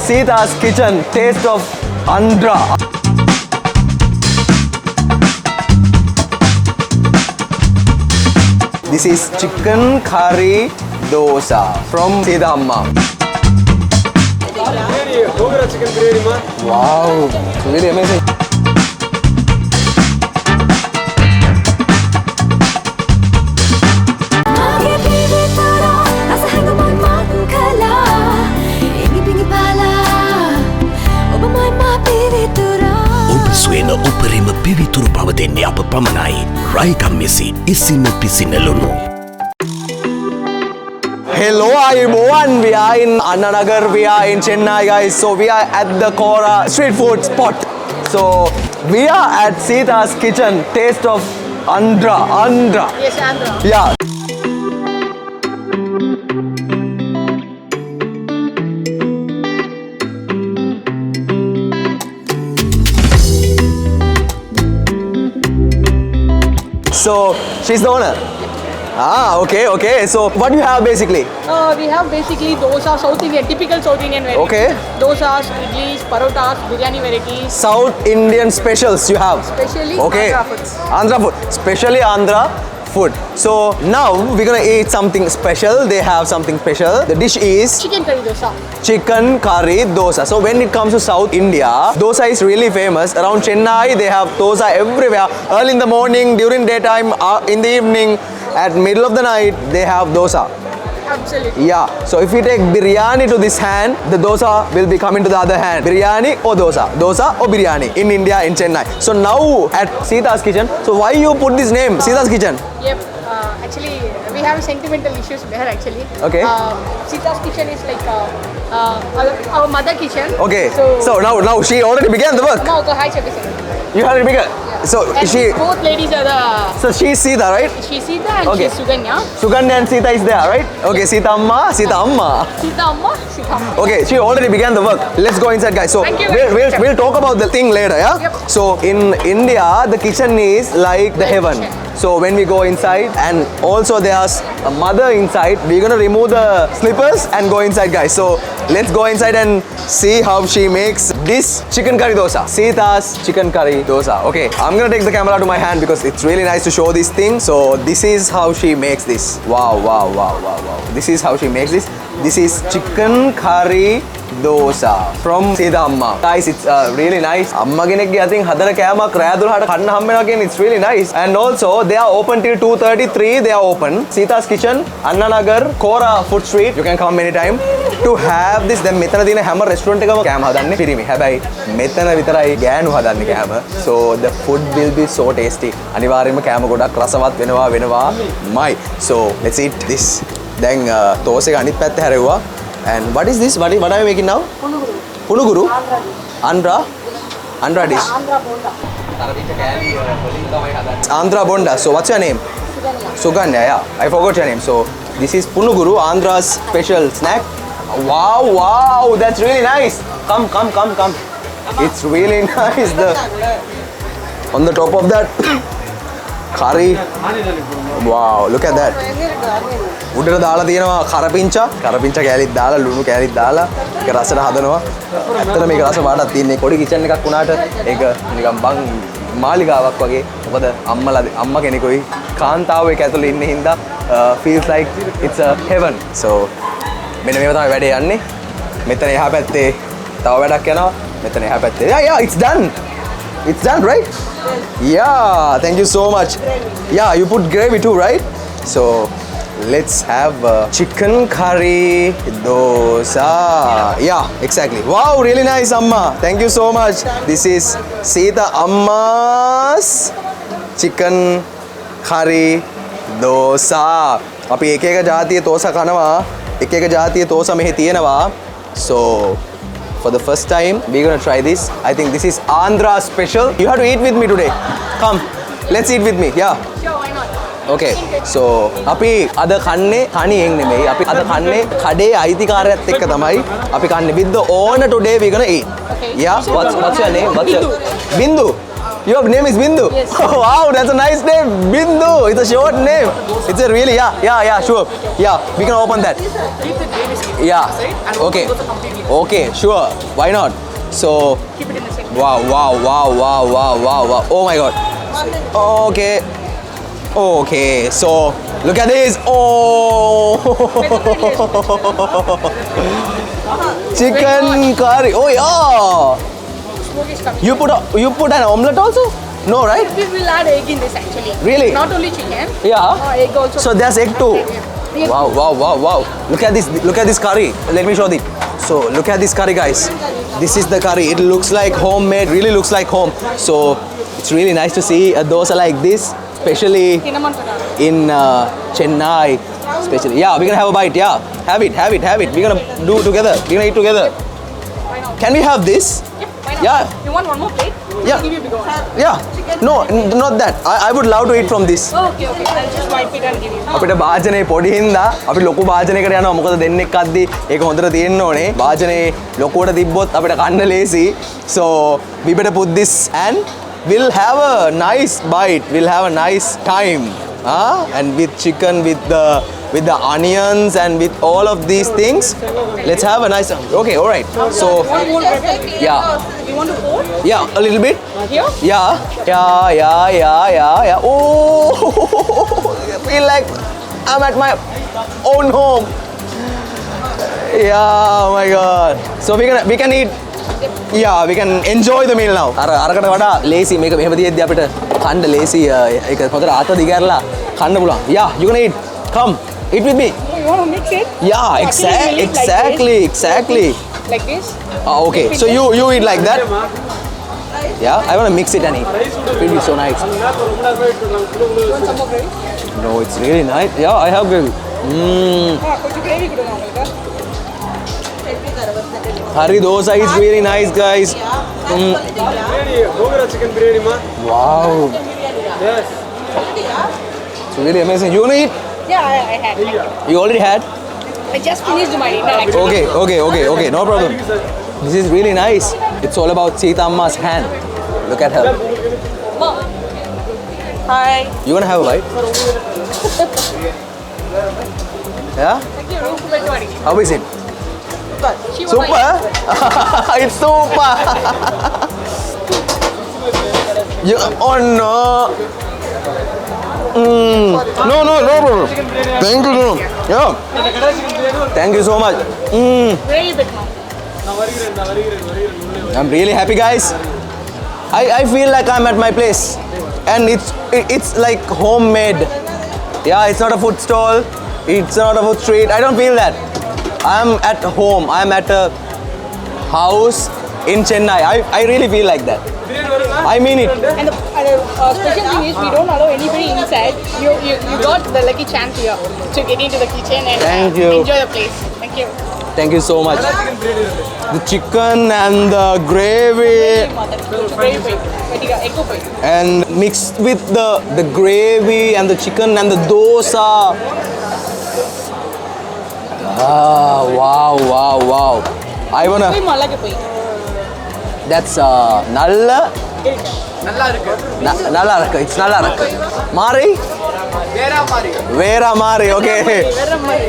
Sita's kitchen. Taste of Andhra. This is chicken curry dosa from Sita Amma. Wow, it's really amazing. Suena uperima pivituru pavadenni apa pamanai raikam mesi issinna pisinna lunu. Hello everyone, we are in Anna Nagar, we are in Chennai guys. So we are at the Kora street food spot. So we are at Sita's kitchen. Taste of Andhra. Yes, Andhra. Yeah. So she's the owner. Ah, okay. So what do you have basically? We have basically dosa, South Indian, typical South Indian varieties. Okay. Dosas, idlis, parotas, biryani varieties. South Indian specials you have. Especially Okay. Andhra foods. Andhra food. Especially Andhra food. So now we're gonna eat something special. They have something special. The dish is Chicken curry dosa. chicken curry dosa. So when it comes to South India, dosa is really famous. Around Chennai, they have dosa everywhere. Early in the morning, during daytime, in the evening, at middle of the night, they have dosa. Absolutely. Yeah. So if we take biryani to this hand, the dosa will be coming to the other hand. Biryani or dosa. Dosa or biryani in India, in Chennai. So now at Sita's kitchen. So why you put this name, Sita's kitchen? Yep. Actually, we have sentimental issues there actually. Okay. Sita's kitchen is like our mother kitchen. Okay. So now she already began the work. No, go hi, Chabisa. You already began. Yeah. So And she. both ladies are the. So she's Sita, right? She's Sita and Okay. she's Suganya. Sugandha and Sita is there, right? Okay. Sita Amma. Sita Amma. Okay, she already began the work. Let's go inside, guys. So Thank you. we'll talk about the thing later, yeah? Yep. So in India, the kitchen is like the Like heaven. kitchen. So when we go inside, and also there's a mother inside, we're gonna remove the slippers and go inside, guys. So let's go inside and see how she makes this chicken curry dosa. Sita's chicken curry dosa. Okay, I'm gonna take the camera to my hand because it's really nice to show this thing. So this is how she makes this. Wow. This is how she makes this. This is chicken curry dosa from Sita Amma. Guys, it's really nice. Amma genekge I think hadara kෑමක් රෑ 12ට කන්න හම්බ වෙනවා කියන්නේ it's really nice. And also they are open till 2:33. They are open. Sita's kitchen, Anna Nagar, Kora food street. You can come anytime to have this. දැන් මෙතන තියෙන හැම restaurant එකම කෑම හදන්නේ පිරිමි. හැබැයි මෙතන විතරයි ගෑනු හදන්නේ කෑම. So the food will be so tasty. අනිවාර්යයෙන්ම කෑම ගොඩක් රසවත් වෙනවාමයි. So let's eat this. දැන් toast එක අනිත් පැත්ත හැරෙව්වා. And what is this? What are you making now? Punuguru. Andhra dish. Andhra bonda. Andhra bonda. So what's your name? Suganya. Yeah, I forgot your name. So this is Punuguru, Andhra's special snack. Wow, that's really nice. Come. It's really nice. On the top of that curry. Wow, look at that. උඩට දාලා තියෙනවා කරපිංචා කෑලිත් දාලා ලුණු කෑලිත් දාලා ඒක රසට හදනවා. ඇත්තට මේක රස පාටක් තියෙන්නේ පොඩි කිචන් එකක් වුණාට ඒක නිකන් බං මාලිගාවක් වගේ. මොකද අම්මා කෙනෙකුයි කාන්තාව එක ඇතුළේ ඉන්න හින්දා feels like it's a heaven. So මෙන්න මේව තමයි වැඩේ යන්නේ. මෙතන එහා පැත්තේ තව වැඩක් යනවා. මෙතන එහා පැත්තේ. Yeah, it's done, right? Yeah, thank you so much. Yeah, you put gravy too, right? So let's have chicken curry dosa. Yeah, exactly. Wow, really nice, Amma. Thank you so much. This is Sita Amma's chicken curry dosa. අපි එක එක ජාතියේ තෝසා කනවා. එක එක ජාතියේ තෝසා මෙහි තියෙනවා. So for the first time we're gonna try this. I think this is Andhra special. You have to eat with me today. Come, let's eat with me. Yeah. Sure, why not? Okay, so අපි අද කන්නේ කණියෙන් නෙමෙයි. අපි අද කන්නේ කඩේ අයිතිකාරයත් එක්ක තමයි. අපි කන්නේ with the owner today we're gonna eat. Okay. Yeah. What's your name? Bindu. Your name is Bindu? Yes. Wow, that's a nice name. Bindu. It's a short name. It's a really, yeah, sure. Yeah, we can open that. Yeah. Okay. Okay, sure. Why not? So, Keep it in the same. wow. Oh my god. Okay. Okay, so look at this. Oh. Chicken curry. Oh yeah. Smoke is coming. You put an omelette also? No, right? We will add egg in this actually. Really? Not only chicken. Yeah. Egg also. So there's egg too. Yes. Wow. Look at this. Look at this curry. Let me show you. So look at this curry, guys. This is the curry. It looks like homemade. Really looks like home. So it's really nice to see a dosa like this, especially in Chennai. Especially. Yeah, we're gonna have a bite. Yeah, have it. We're gonna do together. We're gonna eat together. Why not? Can we have this? Yeah, why not? Yeah. You want one more plate? Yeah. I'll give you a bigger one. Yeah. No, not that. I would love to eat from this. Okay. I'll just wipe it and give you. අපිට භාජනයේ පොඩි හින්දා අපි ලොකු භාජනයකට යනවා මොකද දෙන්නෙක් අද්දි ඒක හොඳට තියෙන්න ඕනේ භාජනයේ ලොකුවට තිබ්බොත් අපිට කන්න ලේසි so we better put this and we'll have a nice bite we'll have a nice time and with chicken with the onions and with all of these things let's have a nice okay all right so One more pepper. yeah You want to pour? yeah a little bit Here? Yeah. Oh, I feel like I'm at my own home. Yeah, oh my God. So we can eat. Yeah, we can enjoy the meal now. අරකට වඩා lazy මේක මෙහෙම තියෙද්දි අපිට කන්න lazy ඒක පොතට අත දිගහැරලා කන්න පුළුවන්. Yeah, you can eat. Come, eat with me. Oh, you want to mix it? Yeah, exactly. Like this? Okay, so you eat like that. Yeah, I want to mix it and eat. It will be so nice. You want some more gravy? No, it's really nice. Yeah, I have gravy. కొంచెం gravy కూడా కావాలి కదా? Curry dosa is really nice, guys. Chicken biryani, ma. Wow, Yes. it's really amazing. You wanna eat? Yeah, I had. You already had? I just finished my dinner actually. Okay, no problem. This is really nice. It's all about Sita Amma's hand. Look at her. Mom. Hi. You wanna have a bite? Yeah? How is it? Super? It's super! Oh no! No problem. Thank you. Yeah. Thank you so much. Very big mom. I'm really happy, guys. I feel like I'm at my place, and it's like homemade. Yeah, it's not a food stall. It's not a food street. I don't feel that. I'm at home. I'm at a house in Chennai. I really feel like that. I mean it. And the special thing is we don't allow anybody inside. You got the lucky chance here to get into the kitchen and Thank you. enjoy the place. Thank you. Thank you so much. The chicken and the gravy Very big. Egg big. and mixed with the gravy and the chicken and the dosa. Wow. I wanna. மல்லாக்கு போய் That's nalla. Nalla rakku. It's nalla rakku. Mari. Vera Mari. Okay.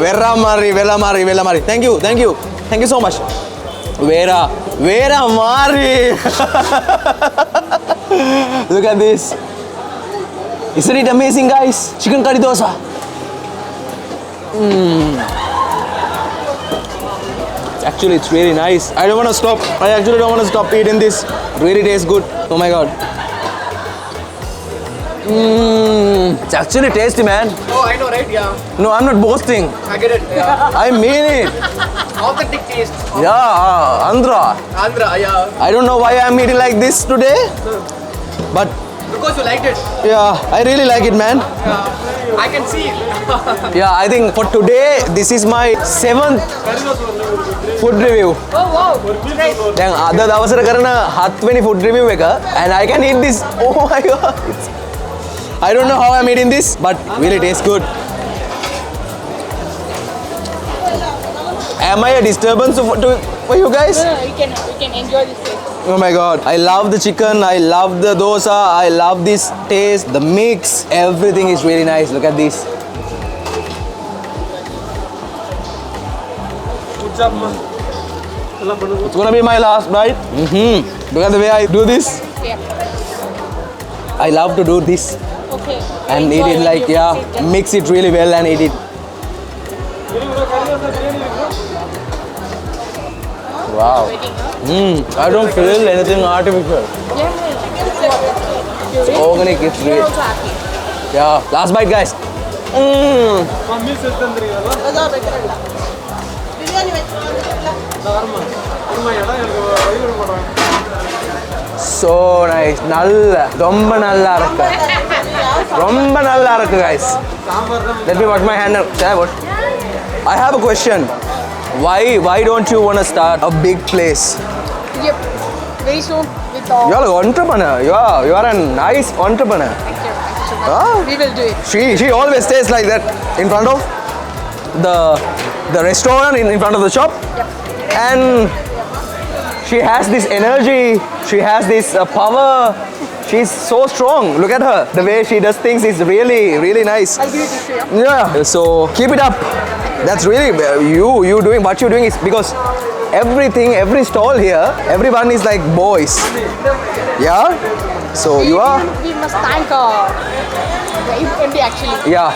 Vera Mari. Thank you so much. Vera Mari. Look at this. Isn't it amazing, guys? Chicken curry dosa. Actually, it's really nice. I don't want to stop. I actually don't want to stop eating this. It really tastes good. Oh my god. It's actually tasty, man. Oh, I know, right? Yeah. No, I'm not boasting. I get it. Yeah. I mean it. Authentic taste. Yeah, Andhra. Andhra, yeah. I don't know why I'm eating like this today, but Because you liked it. yeah, I really like it, man. I can see it. Yeah, I think for today, this is my 7th food review. Oh wow. Great. දැන් අද දවසට කරන 7 වෙනි food review එක and I can eat this. Oh my god. I don't know how I'm eating this, but really tastes good. Am I a disturbance for you guys? No, you can enjoy this place. Oh my god. I love the chicken. I love the dosa. I love this taste. The mix. Everything is really nice. Look at this. It's gonna be my last bite. Look at the way I do this. Yeah. I love to do this Okay. and Enjoy eat it when like, you yeah, eat it. mix it really well and eat it. Wow. Waiting, huh? I don't feel anything artificial. Yeah. It's organic. It's You're real. also happy. Yeah. Last bite, guys. So nice. Nalla. Romba nalla irukku. Romba nalla irukku, guys. Let me wash my hand. Shall I wash? I have a question. Why don't you want to start a big place? Yep. Very soon with all. You are an entrepreneur. You are a nice entrepreneur. Thank you. Thank you so much. Ah. We will do it. She always stays like that in front of the restaurant, in front of the shop. Yep. And she has this energy, she has this power. She's so strong. Look at her. The way she does things is really, really nice. I'll give it to you. Yeah. So keep it up. That's really you doing what you're doing is because every stall here, everyone is like boys. Yeah. So you are. We must thank the MD actually. Yeah.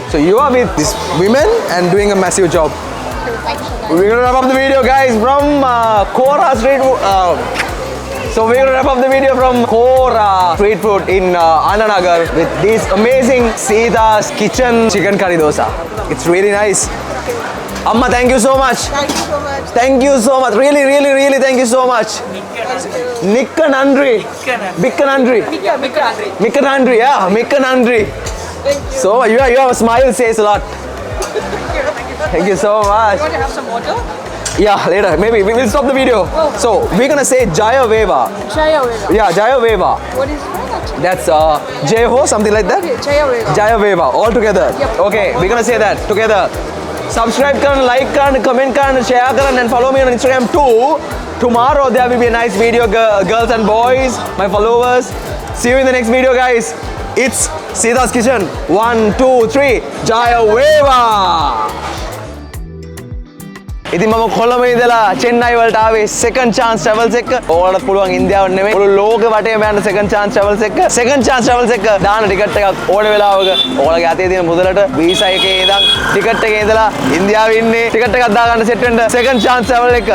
So you are with these women and doing a massive job. Thank you so much. We're gonna wrap up the video, guys, from Kora Street Food. So we're gonna wrap up the video from Kora Street Food in Ananagar with this amazing Sita's Kitchen Chicken Curry Dosa. It's really nice. Amma, thank you so much. Thank you so much. Thank you so much. Really, really, really thank you so much. Nikka Nandri. Bikka Nandri. Mikka Nandri, yeah. Mikka Nandri. So your smile says a lot. Thank you so much. You want to have some water? Yeah, later. Maybe we'll stop the video. So we're gonna say Jaya Veva. Jaya Vega. Yeah, Jaya Veva. What is that? That's Jai Ho, something like that. Okay, Jaya Vega. Jaya Veva, all together. Yep. Okay, we're gonna say that together. Subscribe karan, like karan, comment karan, share karan, and follow me on Instagram too. Tomorrow there will be a nice video, girls and boys, my followers. See you in the next video, guys. It's Sita's Kitchen. 1, 2, 3. Jaya Veva. ඉතින් මම කොළඹ ඉඳලා චෙන්නයි වලට ආවේ second chance travels එක. ඕගොල්ලන්ට පුළුවන් ඉන්දියාවට නෙමෙයි මුළු ලෝකෙ වටේම යන්න second chance travels එක. second chance travels එක දාන ටිකට් එකක් ඕන වෙලාවක ඔයාලගේ අතේ තියෙන මුදලට වීසා එකේ ඉඳන් ටිකට් එකේ ඉඳලා ඉන්දියාවේ ඉන්නේ ටිකට් එකක් දාගන්න සෙට් වෙන්න second chance travel එක